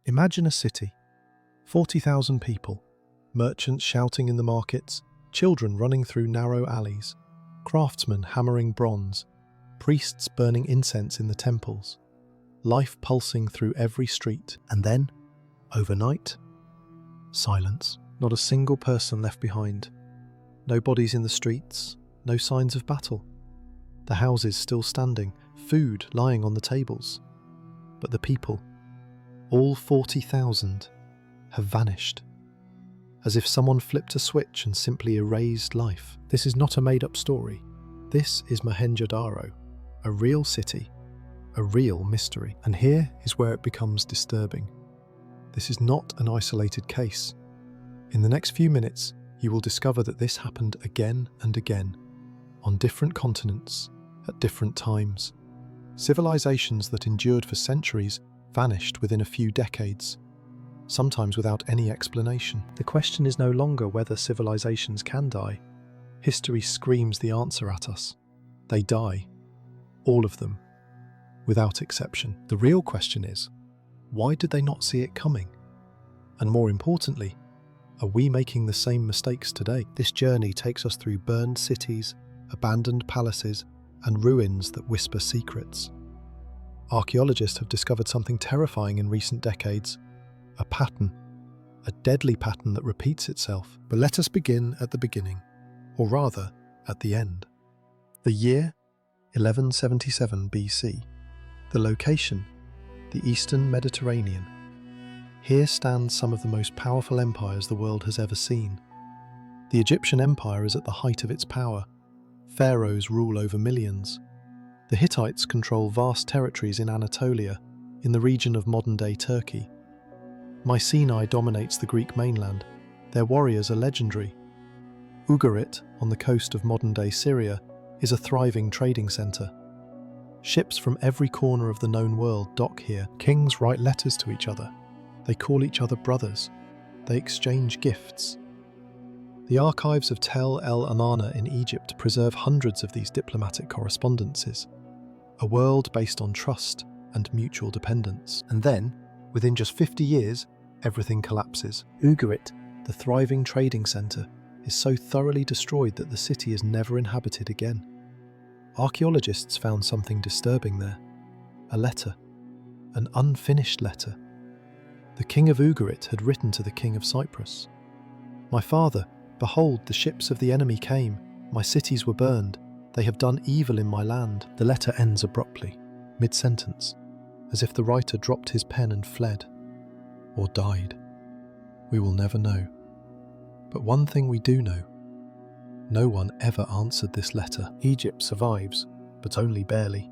Imagine a city, 40,000 people, merchants shouting in the markets, children running through narrow alleys, craftsmen hammering bronze, priests burning incense in the temples, life pulsing through every street. And then, overnight, silence. Not a single person left behind. No bodies in the streets, no signs of battle. The houses still standing, food lying on the tables. But the people, all 40,000, have vanished. As if someone flipped a switch and simply erased life. This is not a made-up story. This is Mohenjo-Daro, a real city, a real mystery. And here is where it becomes disturbing. This is not an isolated case. In the next few minutes, you will discover that this happened again and again, on different continents, at different times. Civilizations that endured for centuries vanished within a few decades, sometimes without any explanation. The question is no longer whether civilizations can die. History screams the answer at us. They die. All of them. Without exception. The real question is, why did they not see it coming? And more importantly, are we making the same mistakes today? This journey takes us through burned cities, abandoned palaces, and ruins that whisper secrets. Archaeologists have discovered something terrifying in recent decades. A pattern. A deadly pattern that repeats itself. But let us begin at the beginning, or rather, at the end. The year, 1177 BC. The location, the Eastern Mediterranean. Here stand some of the most powerful empires the world has ever seen. The Egyptian Empire is at the height of its power. Pharaohs rule over millions. The Hittites control vast territories in Anatolia, in the region of modern-day Turkey. Mycenae dominates the Greek mainland. Their warriors are legendary. Ugarit, on the coast of modern-day Syria, is a thriving trading centre. Ships from every corner of the known world dock here. Kings write letters to each other. They call each other brothers. They exchange gifts. The archives of Tel El Amarna in Egypt preserve hundreds of these diplomatic correspondences. A world based on trust and mutual dependence. And then, within just 50 years, everything collapses. Ugarit, the thriving trading centre, is so thoroughly destroyed that the city is never inhabited again. Archaeologists found something disturbing there. A letter. An unfinished letter. The king of Ugarit had written to the king of Cyprus. "My father, behold, the ships of the enemy came. My cities were burned. They have done evil in my land." The letter ends abruptly, mid-sentence, as if the writer dropped his pen and fled. Or died. We will never know. But one thing we do know. No one ever answered this letter. Egypt survives, but only barely.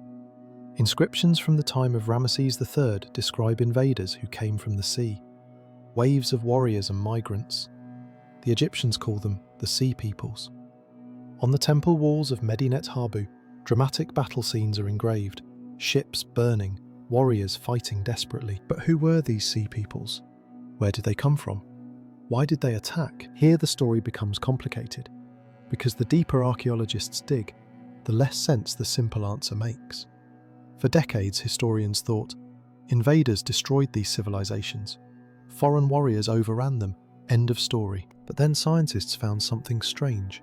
Inscriptions from the time of Ramesses III describe invaders who came from the sea. Waves of warriors and migrants. The Egyptians call them the Sea Peoples. On the temple walls of Medinet Habu, dramatic battle scenes are engraved. Ships burning, warriors fighting desperately. But who were these Sea Peoples? Where did they come from? Why did they attack? Here the story becomes complicated, because the deeper archaeologists dig, the less sense the simple answer makes. For decades, historians thought, invaders destroyed these civilizations. Foreign warriors overran them. End of story. But then scientists found something strange.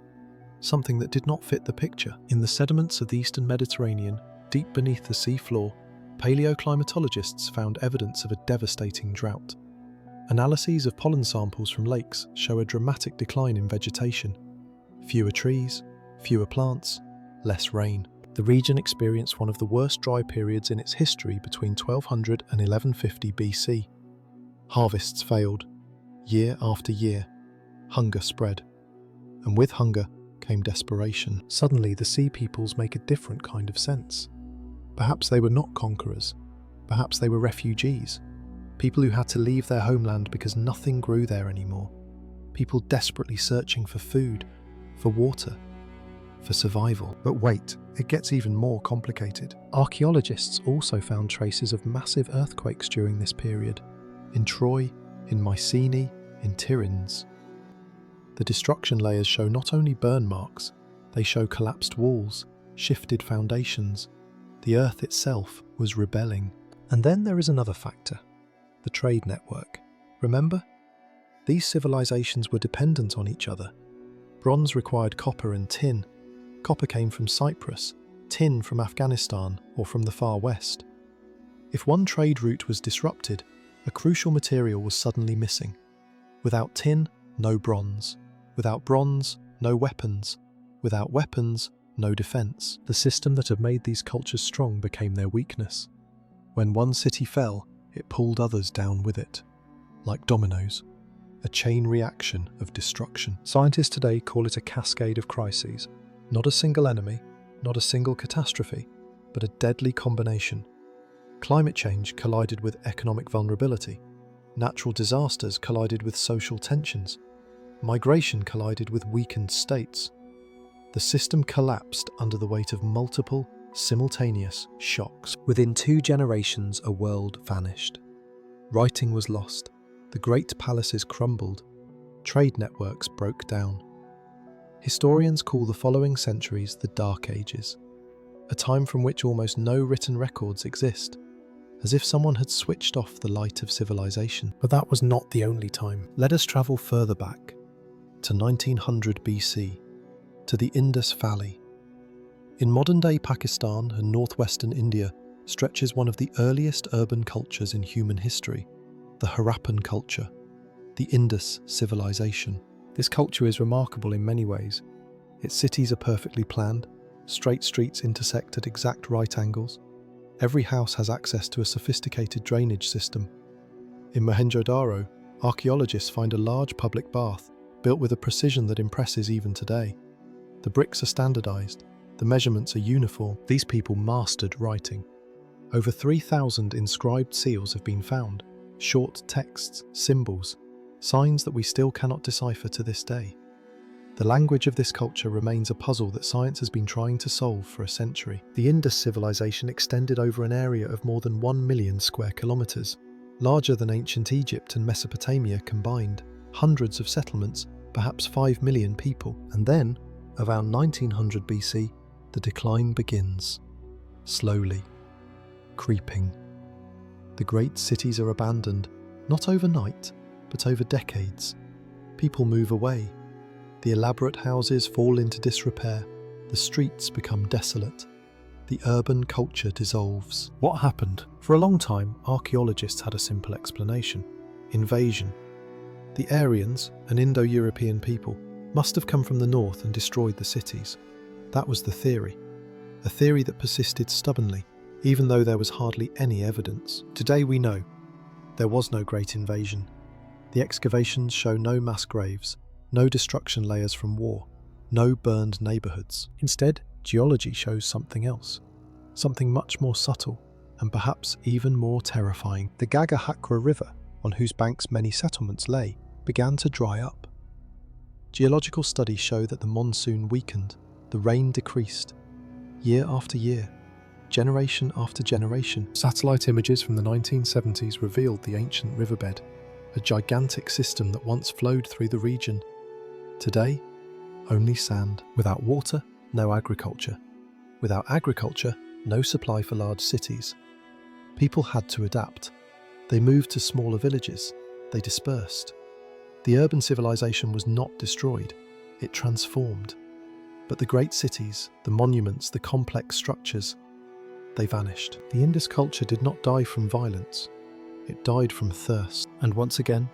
Something that did not fit the picture. In the sediments of the Eastern Mediterranean, deep beneath the sea floor, paleoclimatologists found evidence of a devastating drought. Analyses of pollen samples from lakes show a dramatic decline in vegetation. Fewer trees, fewer plants, less rain. The region experienced one of the worst dry periods in its history between 1200 and 1150 BC. Harvests failed. Year after year, hunger spread. And with hunger came desperation. Suddenly, the Sea Peoples make a different kind of sense. Perhaps they were not conquerors. Perhaps they were refugees. People who had to leave their homeland because nothing grew there anymore. People desperately searching for food, for water, for survival. But wait, it gets even more complicated. Archaeologists also found traces of massive earthquakes during this period. In Troy, in Mycenae, in Tiryns. The destruction layers show not only burn marks, they show collapsed walls, shifted foundations. The earth itself was rebelling. And then there is another factor. the trade network. Remember? These civilizations were dependent on each other. Bronze required copper and tin. Copper came from Cyprus, tin from Afghanistan or from the Far West. If one trade route was disrupted, a crucial material was suddenly missing. Without tin, no bronze. Without bronze, no weapons. Without weapons, no defense. The system that had made these cultures strong became their weakness. When one city fell, it pulled others down with it. Like dominoes, a chain reaction of destruction. Scientists today call it a cascade of crises. Not a single enemy, not a single catastrophe, but a deadly combination. Climate change collided with economic vulnerability. Natural disasters collided with social tensions. Migration collided with weakened states. The system collapsed under the weight of multiple, simultaneous shocks. Within 2 generations, a world vanished. Writing was lost. The great palaces crumbled. Trade networks broke down. Historians call the following centuries the Dark Ages, a time from which almost no written records exist, as if someone had switched off the light of civilization. But that was not the only time. Let us travel further back, to 1900 BC, to the Indus Valley. In modern-day Pakistan and northwestern India stretches one of the earliest urban cultures in human history, the Harappan culture, the Indus civilization. This culture is remarkable in many ways. Its cities are perfectly planned, straight streets intersect at exact right angles. Every house has access to a sophisticated drainage system. In Mohenjo-daro, archaeologists find a large public bath, built with a precision that impresses even today. The bricks are standardized, the measurements are uniform. These people mastered writing. Over 3,000 inscribed seals have been found, short texts, symbols, signs that we still cannot decipher to this day. The language of this culture remains a puzzle that science has been trying to solve for a century. The Indus civilization extended over an area of more than 1 million square kilometers, larger than ancient Egypt and Mesopotamia combined, hundreds of settlements, perhaps 5 million people. And then, around 1900 BC, the decline begins. Slowly. Creeping. The great cities are abandoned, not overnight, but over decades. People move away. The elaborate houses fall into disrepair. The streets become desolate. The urban culture dissolves. What happened? For a long time, archaeologists had a simple explanation: invasion. The Aryans, an Indo-European people, must have come from the north and destroyed the cities. That was the theory. A theory that persisted stubbornly, even though there was hardly any evidence. Today we know there was no great invasion. The excavations show no mass graves, no destruction layers from war, no burned neighbourhoods. Instead, geology shows something else, something much more subtle and perhaps even more terrifying. The Gagahakra River, on whose banks many settlements lay, began to dry up. Geological studies show that the monsoon weakened, the rain decreased. Year after year, generation after generation, satellite images from the 1970s revealed the ancient riverbed, a gigantic system that once flowed through the region. Today, only sand. Without water, no agriculture. Without agriculture, no supply for large cities. People had to adapt. They moved to smaller villages. They dispersed. The urban civilization was not destroyed. It transformed. But the great cities, the monuments, the complex structures, they vanished. The Indus culture did not die from violence. It died from thirst. And once again,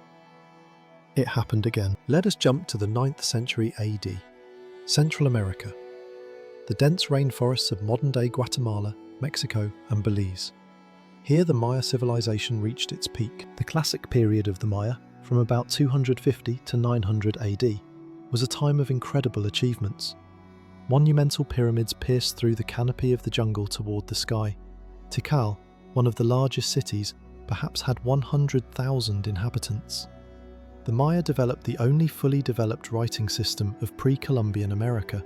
it happened again. Let us jump to the 9th century AD. Central America. The dense rainforests of modern-day Guatemala, Mexico, and Belize. Here the Maya civilization reached its peak. The classic period of the Maya, from about 250 to 900 AD, was a time of incredible achievements. Monumental pyramids pierced through the canopy of the jungle toward the sky. Tikal, one of the largest cities, perhaps had 100,000 inhabitants. The Maya developed the only fully developed writing system of pre-Columbian America.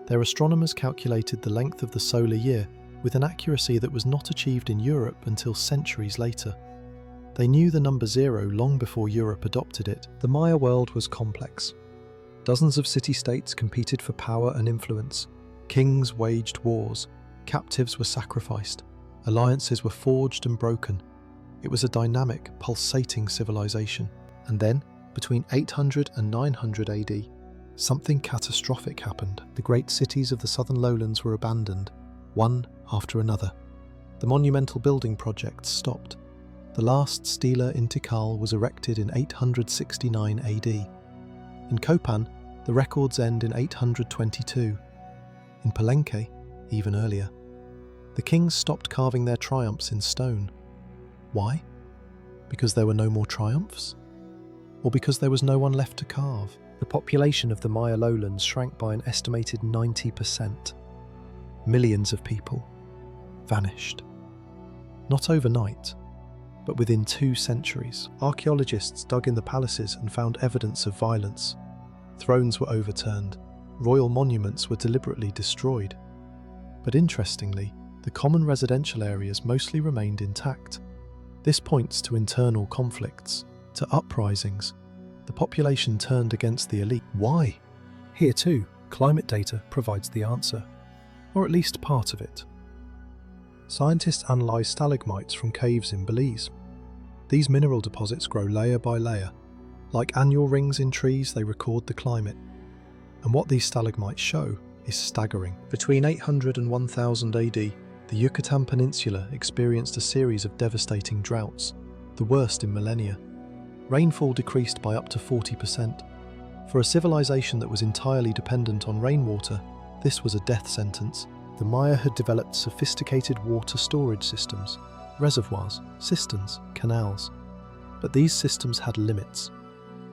Their astronomers calculated the length of the solar year with an accuracy that was not achieved in Europe until centuries later. They knew the number 0 long before Europe adopted it. The Maya world was complex. Dozens of city-states competed for power and influence. Kings waged wars. Captives were sacrificed. Alliances were forged and broken. It was a dynamic, pulsating civilization. And then, between 800 and 900 AD, something catastrophic happened. The great cities of the southern lowlands were abandoned, one after another. The monumental building projects stopped. The last Stela in Tikal was erected in 869 AD. In Copan, the records end in 822. In Palenque, even earlier. The kings stopped carving their triumphs in stone. Why? Because there were no more triumphs? Or because there was no one left to carve? The population of the Maya lowlands shrank by an estimated 90%. Millions of people vanished. Not overnight, but within 2 centuries. Archaeologists dug in the palaces and found evidence of violence. Thrones were overturned. Royal monuments were deliberately destroyed. But interestingly, the common residential areas mostly remained intact. This points to internal conflicts, to uprisings. The population turned against the elite. Why? Here too, climate data provides the answer, or at least part of it. Scientists analyse stalagmites from caves in Belize. These mineral deposits grow layer by layer. Like annual rings in trees, they record the climate. And what these stalagmites show is staggering. Between 800 and 1000 AD, the Yucatan Peninsula experienced a series of devastating droughts, the worst in millennia. Rainfall decreased by up to 40%. For a civilization that was entirely dependent on rainwater, this was a death sentence. The Maya had developed sophisticated water storage systems, reservoirs, cisterns, canals. But these systems had limits.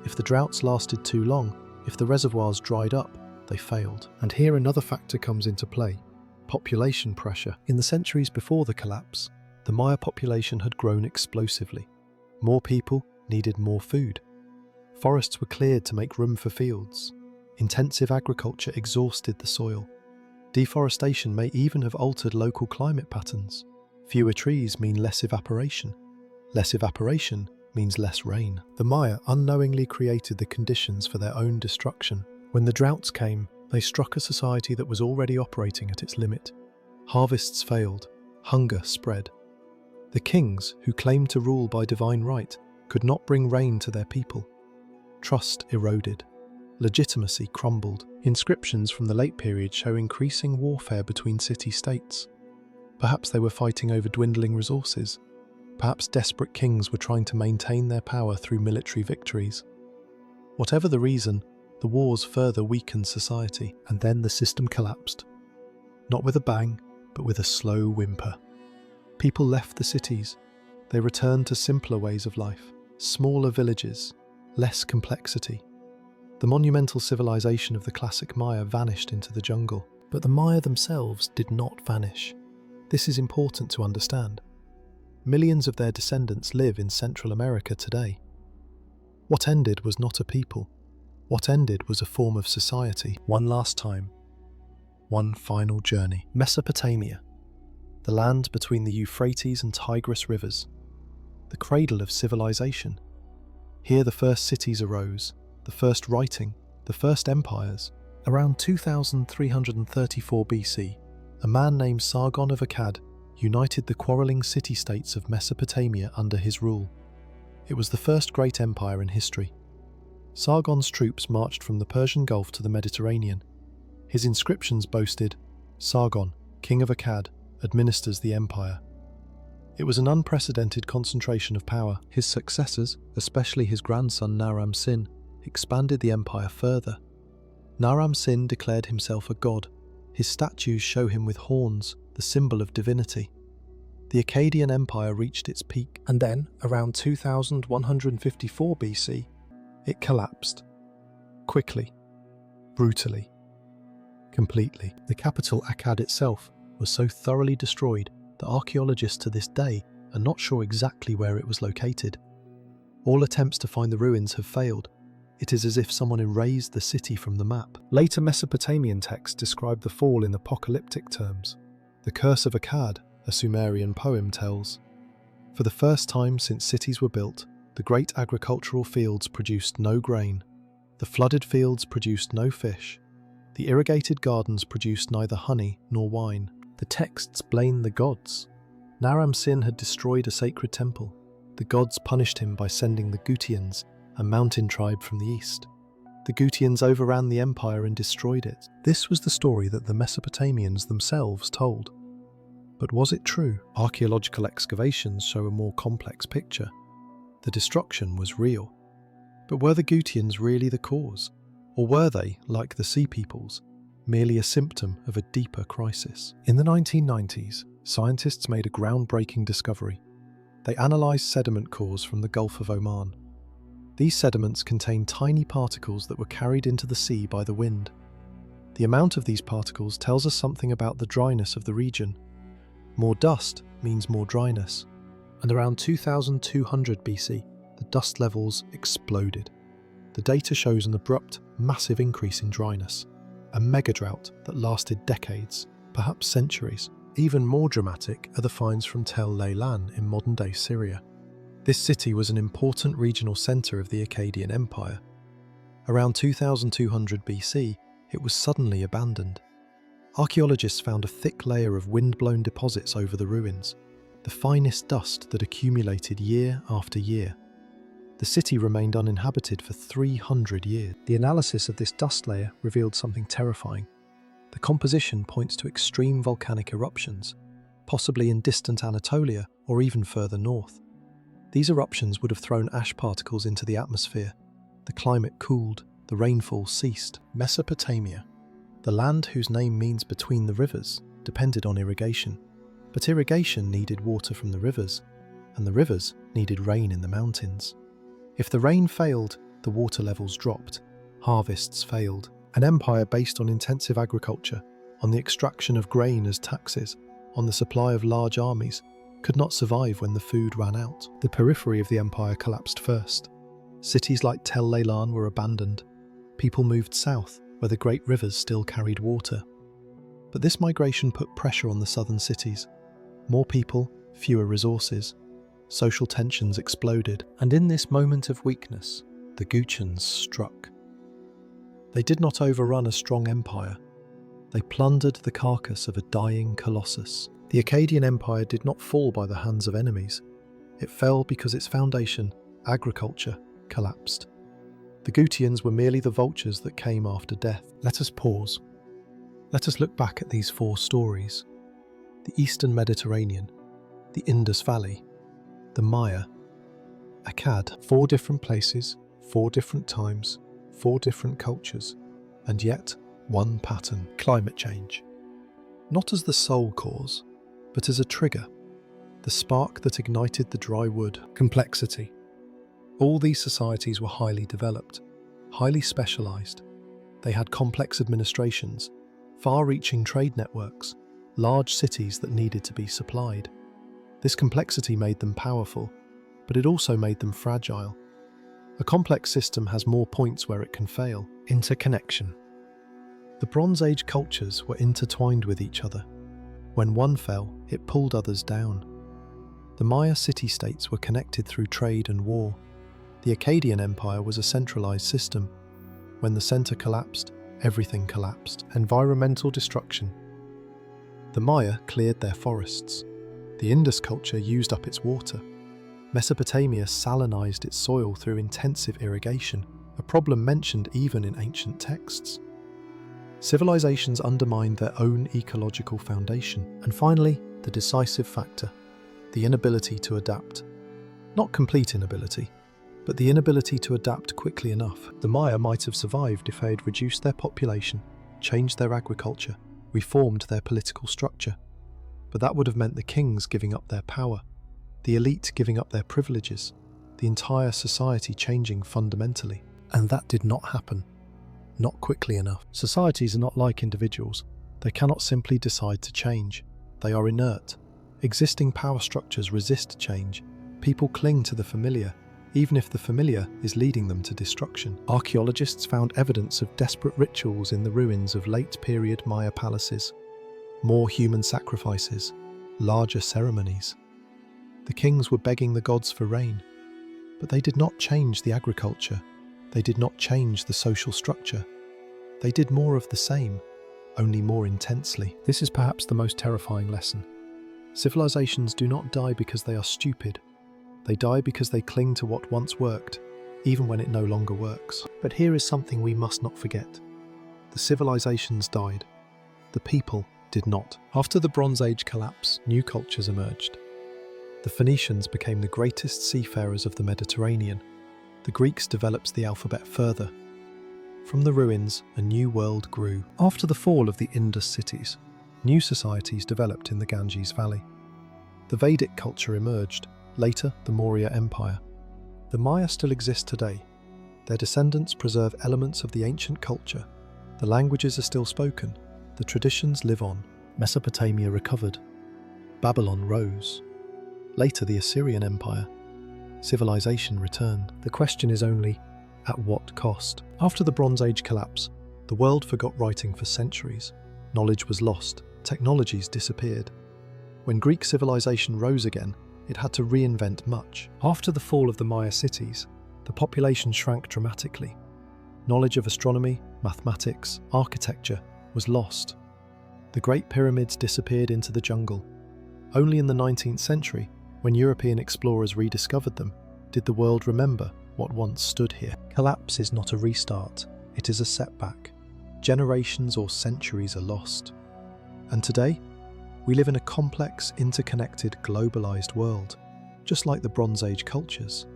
If the droughts lasted too long, if the reservoirs dried up, they failed. And here another factor comes into play: population pressure. In the centuries before the collapse, the Maya population had grown explosively. More people needed more food. Forests were cleared to make room for fields. Intensive agriculture exhausted the soil. Deforestation may even have altered local climate patterns. Fewer trees mean less evaporation. Less evaporation means less rain. The Maya unknowingly created the conditions for their own destruction. When the droughts came, they struck a society that was already operating at its limit. Harvests failed. Hunger spread. The kings, who claimed to rule by divine right, could not bring rain to their people. Trust eroded. Legitimacy crumbled. Inscriptions from the late period show increasing warfare between city-states. Perhaps they were fighting over dwindling resources. Perhaps desperate kings were trying to maintain their power through military victories. Whatever the reason, the wars further weakened society, and then the system collapsed. Not with a bang, but with a slow whimper. People left the cities. They returned to simpler ways of life, smaller villages, less complexity. The monumental civilization of the classic Maya vanished into the jungle. But the Maya themselves did not vanish. This is important to understand. Millions of their descendants live in Central America today. What ended was not a people. What ended was a form of society. One last time. One final journey. Mesopotamia. The land between the Euphrates and Tigris rivers. The cradle of civilization. Here the first cities arose, the first writing, the first empires. Around 2334 BC, a man named Sargon of Akkad united the quarrelling city-states of Mesopotamia under his rule. It was the first great empire in history. Sargon's troops marched from the Persian Gulf to the Mediterranean. His inscriptions boasted, "Sargon, king of Akkad, administers the empire." It was an unprecedented concentration of power. His successors, especially his grandson Naram-Sin, expanded the empire further. Naram-Sin declared himself a god. His statues show him with horns, the symbol of divinity. The Akkadian Empire reached its peak, and then, around 2154 BC, it collapsed. Quickly, brutally, completely. The capital Akkad itself was so thoroughly destroyed that archaeologists to this day are not sure exactly where it was located. All attempts to find the ruins have failed. It is as if someone erased the city from the map. Later Mesopotamian texts describe the fall in apocalyptic terms. The Curse of Akkad, a Sumerian poem, tells, "For the first time since cities were built, the great agricultural fields produced no grain. The flooded fields produced no fish. The irrigated gardens produced neither honey nor wine." The texts blame the gods. Naram-Sin had destroyed a sacred temple. The gods punished him by sending the Gutians, a mountain tribe from the east. The Gutians overran the empire and destroyed it. This was the story that the Mesopotamians themselves told. But was it true? Archaeological excavations show a more complex picture. The destruction was real. But were the Gutians really the cause? Or were they, like the Sea Peoples, merely a symptom of a deeper crisis? In the 1990s, scientists made a groundbreaking discovery. They analysed sediment cores from the Gulf of Oman. These sediments contain tiny particles that were carried into the sea by the wind. The amount of these particles tells us something about the dryness of the region. More dust means more dryness. And around 2200 BC, the dust levels exploded. The data shows an abrupt, massive increase in dryness, a mega drought that lasted decades, perhaps centuries. Even more dramatic are the finds from Tel Leilan in modern-day Syria. This city was an important regional centre of the Akkadian Empire. Around 2200 BC, it was suddenly abandoned. Archaeologists found a thick layer of wind-blown deposits over the ruins, the finest dust that accumulated year after year. The city remained uninhabited for 300 years. The analysis of this dust layer revealed something terrifying. The composition points to extreme volcanic eruptions, possibly in distant Anatolia or even further north. These eruptions would have thrown ash particles into the atmosphere. The climate cooled, the rainfall ceased. Mesopotamia, the land whose name means between the rivers, depended on irrigation. But irrigation needed water from the rivers, and the rivers needed rain in the mountains. If the rain failed, the water levels dropped, harvests failed. An empire based on intensive agriculture, on the extraction of grain as taxes, on the supply of large armies, could not survive when the food ran out. The periphery of the empire collapsed first. Cities like Tel Leilan were abandoned. People moved south, where the great rivers still carried water. But this migration put pressure on the southern cities. More people, fewer resources. Social tensions exploded, and in this moment of weakness, the Gutians struck. They did not overrun a strong empire. They plundered the carcass of a dying colossus. The Akkadian Empire did not fall by the hands of enemies. It fell because its foundation, agriculture, collapsed. The Gutians were merely the vultures that came after death. Let us pause. Let us look back at these four stories. The Eastern Mediterranean, the Indus Valley, the Maya, Akkad. 4 different places, 4 different times, 4 different cultures, and yet one pattern: climate change. Not as the sole cause, but as a trigger, the spark that ignited the dry wood. Complexity. All these societies were highly developed, highly specialised. They had complex administrations, far-reaching trade networks, large cities that needed to be supplied. This complexity made them powerful, but it also made them fragile. A complex system has more points where it can fail. Interconnection. The Bronze Age cultures were intertwined with each other. When one fell, it pulled others down. The Maya city-states were connected through trade and war. The Akkadian Empire was a centralized system. When the center collapsed, everything collapsed. Environmental destruction. The Maya cleared their forests. The Indus culture used up its water. Mesopotamia salinized its soil through intensive irrigation, a problem mentioned even in ancient texts. Civilizations undermined their own ecological foundation. And finally, the decisive factor, the inability to adapt. Not complete inability, but the inability to adapt quickly enough. The Maya might have survived if they had reduced their population, changed their agriculture, reformed their political structure. But that would have meant the kings giving up their power, the elite giving up their privileges, the entire society changing fundamentally. And that did not happen. Not quickly enough. Societies are not like individuals. They cannot simply decide to change. They are inert. Existing power structures resist change. People cling to the familiar, even if the familiar is leading them to destruction. Archaeologists found evidence of desperate rituals in the ruins of late-period Maya palaces. More human sacrifices, larger ceremonies. The kings were begging the gods for rain, but they did not change the agriculture. They did not change the social structure. They did more of the same, only more intensely. This is perhaps the most terrifying lesson. Civilizations do not die because they are stupid. They die because they cling to what once worked, even when it no longer works. But here is something we must not forget. The civilizations died. The people did not. After the Bronze Age collapse, new cultures emerged. The Phoenicians became the greatest seafarers of the Mediterranean. The Greeks developed the alphabet further. From the ruins, a new world grew. After the fall of the Indus cities, new societies developed in the Ganges Valley. The Vedic culture emerged, later the Maurya Empire. The Maya still exist today. Their descendants preserve elements of the ancient culture. The languages are still spoken. The traditions live on. Mesopotamia recovered. Babylon rose. Later the Assyrian Empire. Civilization returned. The question is only, at what cost? After the Bronze Age collapse, the world forgot writing for centuries. Knowledge was lost. Technologies disappeared. When Greek civilization rose again, it had to reinvent much. After the fall of the Maya cities, the population shrank dramatically. Knowledge of astronomy, mathematics, architecture was lost. The Great Pyramids disappeared into the jungle. Only in the 19th century, when European explorers rediscovered them, did the world remember what once stood here. Collapse is not a restart, it is a setback. Generations or centuries are lost. And today, we live in a complex, interconnected, globalized world, just like the Bronze Age cultures.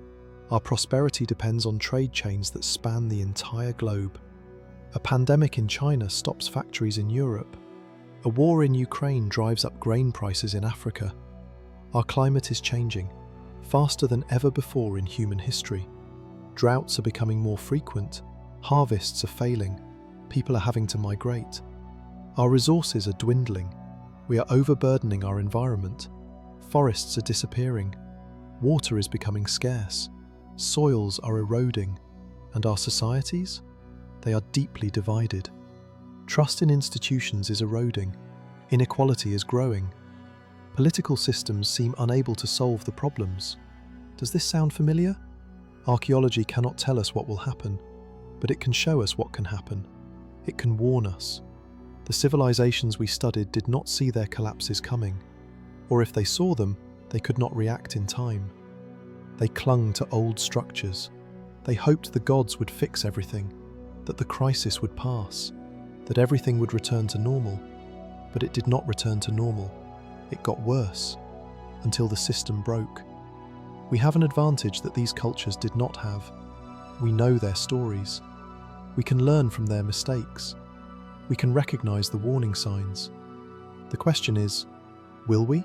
Our prosperity depends on trade chains that span the entire globe. A pandemic in China stops factories in Europe. A war in Ukraine drives up grain prices in Africa. Our climate is changing, faster than ever before in human history. Droughts are becoming more frequent, harvests are failing, people are having to migrate. Our resources are dwindling. We are overburdening our environment. Forests are disappearing. Water is becoming scarce. Soils are eroding. And our societies? They are deeply divided. Trust in institutions is eroding. Inequality is growing. Political systems seem unable to solve the problems. Does this sound familiar? Archaeology cannot tell us what will happen, but it can show us what can happen. It can warn us. The civilizations we studied did not see their collapses coming, or if they saw them, they could not react in time. They clung to old structures. They hoped the gods would fix everything, that the crisis would pass, that everything would return to normal. But it did not return to normal. It got worse, until the system broke. We have an advantage that these cultures did not have. We know their stories. We can learn from their mistakes. We can recognize the warning signs. The question is, will we?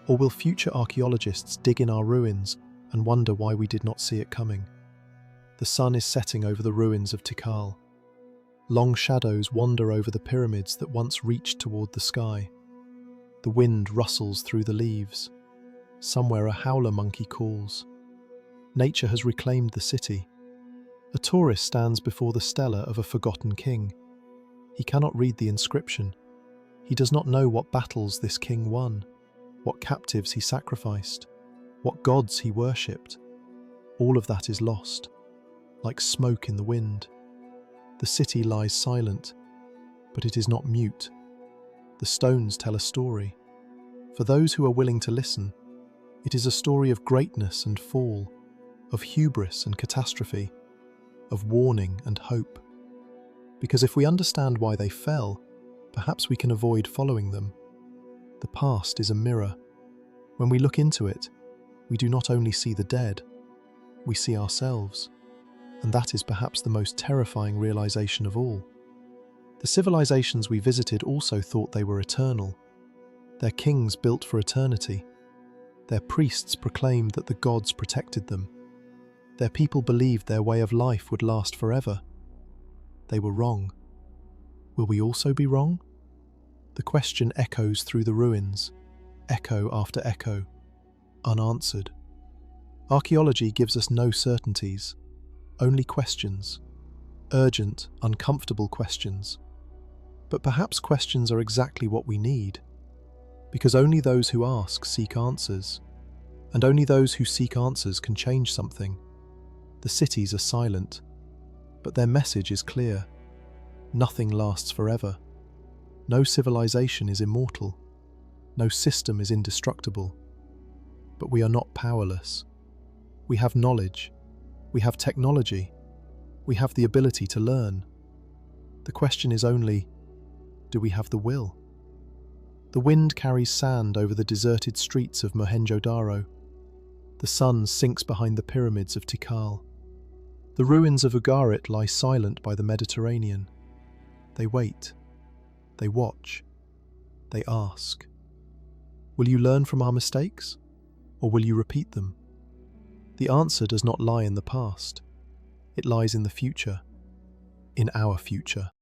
Or will future archaeologists dig in our ruins and wonder why we did not see it coming? The sun is setting over the ruins of Tikal. Long shadows wander over the pyramids that once reached toward the sky. The wind rustles through the leaves. Somewhere a howler monkey calls. Nature has reclaimed the city. A tourist stands before the stela of a forgotten king. He cannot read the inscription. He does not know what battles this king won, what captives he sacrificed, what gods he worshipped. All of that is lost, like smoke in the wind. The city lies silent, but it is not mute. The stones tell a story. For those who are willing to listen, it is a story of greatness and fall, of hubris and catastrophe, of warning and hope. Because if we understand why they fell, perhaps we can avoid following them. The past is a mirror. When we look into it, we do not only see the dead, we see ourselves. And that is perhaps the most terrifying realization of all. The civilizations we visited also thought they were eternal. Their kings built for eternity. Their priests proclaimed that the gods protected them. Their people believed their way of life would last forever. They were wrong. Will we also be wrong? The question echoes through the ruins, echo after echo, unanswered. Archaeology gives us no certainties, only questions, urgent, uncomfortable questions. But perhaps questions are exactly what we need, because only those who ask seek answers, and only those who seek answers can change something. The cities are silent, but their message is clear. Nothing lasts forever. No civilization is immortal. No system is indestructible. But we are not powerless. We have knowledge. We have technology. We have the ability to learn. The question is only, do we have the will? The wind carries sand over the deserted streets of Mohenjo-Daro. The sun sinks behind the pyramids of Tikal. The ruins of Ugarit lie silent by the Mediterranean. They wait. They watch. They ask. Will you learn from our mistakes, or will you repeat them? The answer does not lie in the past. It lies in the future, in our future.